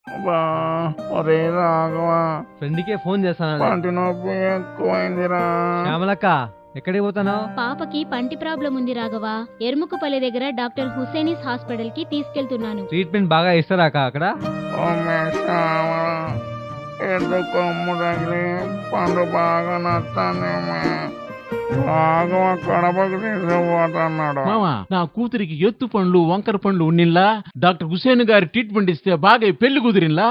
ఒరే రాఘవా, ఫ్రెండ్కే ఫోన్ చేస్తాను. పంటి నొప్పి ఎక్కువైందిరా. శ్యామలక్క, ఎక్కడికి పోతున్నావు? పాపకి పంటి ప్రాబ్లం ఉంది రాఘవా. ఎర్ముకుపల్లి దగ్గర డాక్టర్ హుసేనీస్ హాస్పిటల్ కి తీసుకెళ్తున్నాను. ట్రీట్మెంట్ బాగా ఇస్తారాక అక్కడ? ఎందుకు కొమ్ము తగిలి పండు బాగా నచ్చానేమో. రాఘవ కడపకు తీసుకుపోతున్నాడు. మామా, నా కూతురికి ఎత్తు పండ్లు వంకర పండ్లు ఉన్నిల్లా డాక్టర్ హుసేన్ గారి ట్రీట్మెంట్ ఇస్తే బాగా పెళ్లి కుదిరిన్లా.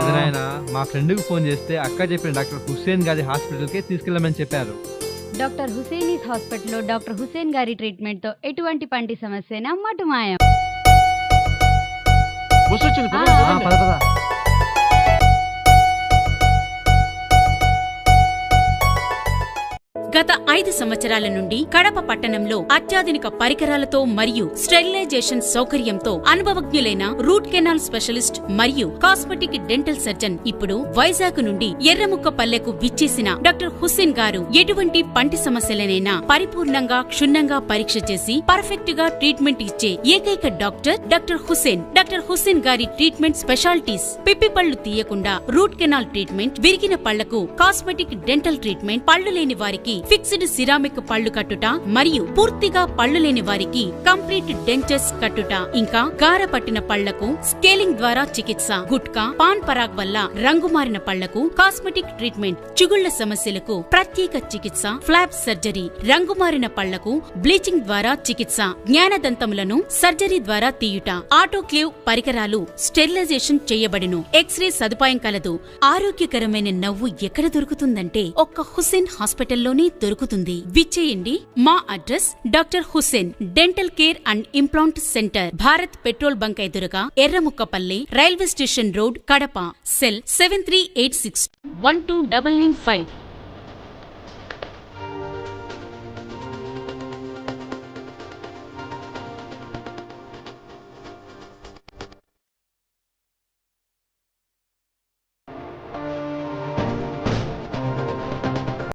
ఎదురైనా మా ఫ్రెండ్ కి ఫోన్ చేస్తే అక్క చెప్పిన డాక్టర్ హుసేన్ గారి హాస్పిటల్ కి తీసుకెళ్లమని చెప్పారు. డాక్టర్ హుసేనీస్ హాస్పిటల్లో డాక్టర్ హుసేన్ గారి ట్రీట్మెంట్ తో ఎటువంటి పంటి సమస్యనా మటుమాయం. బస్సు వచ్చింది, పద పద. గత 5 సంవత్సరాల నుండి కడప పట్టణంలో అత్యాధునిక పరికరాలతో మరియు స్టెరిలైజేషన్ సౌకర్యంతో అనుభవజ్ఞులైన రూట్ కెనాల్ స్పెషలిస్ట్ మరియు కాస్మెటిక్ డెంటల్ సర్జన్ ఇప్పుడు వైజాగ్ నుండి ఎర్రముక్కపల్లెకు విచ్చేసిన డాక్టర్ హుసేన్ గారు ఎటువంటి పంటి సమస్యలనైనా పరిపూర్ణంగా క్షుణ్ణంగా పరీక్ష చేసి పర్ఫెక్ట్ గా ట్రీట్మెంట్ ఇచ్చే ఏకైక doctor doctor Hussain. Doctor Hussain గారి ట్రీట్మెంట్ స్పెషాలిటీస్: పిప్పి పళ్లు తీయకుండా రూట్ కెనాల్ ట్రీట్మెంట్, విరిగిన పళ్లకు కాస్మెటిక్ డెంటల్ ట్రీట్మెంట్, పళ్లు లేని వారికి ఫిక్స్డ్ సిరామిక్ పళ్లు కట్టుట మరియు పూర్తిగా పళ్లు లేని వారికి కంప్లీట్ డెంచర్స్ కట్టుట, ఇంకా గార పట్టిన పళ్లకు స్కేలింగ్ ద్వారా చికిత్స, గుట్కా పాన్ పరాగ్ వల్ల రంగుమారిన పళ్లకు కాస్మెటిక్ ట్రీట్మెంట్, చిగుళ్ల సమస్యలకు ప్రత్యేక చికిత్స, ఫ్లాప్ సర్జరీ, రంగుమారిన పళ్లకు బ్లీచింగ్ ద్వారా చికిత్స, జ్ఞానదంతములను సర్జరీ ద్వారా తీయుట, ఆటోక్లేవ్ పరికరాలు స్టెరిలైజేషన్ చేయబడును, ఎక్స్రే సదుపాయం కలదు. ఆరోగ్యకరమైన నవ్వు ఎక్కడ దొరుకుతుందంటే ఒక్క హుసేన్ హాస్పిటల్లోనే దొరుకుతుంది. విచ్చేయండి. మా address doctor Hussain dental care and implant centre, Bharat petrol bunk ఎదురుగా, Yerramukkapalli, railway station road, Kadapa. Cell 7386 12995.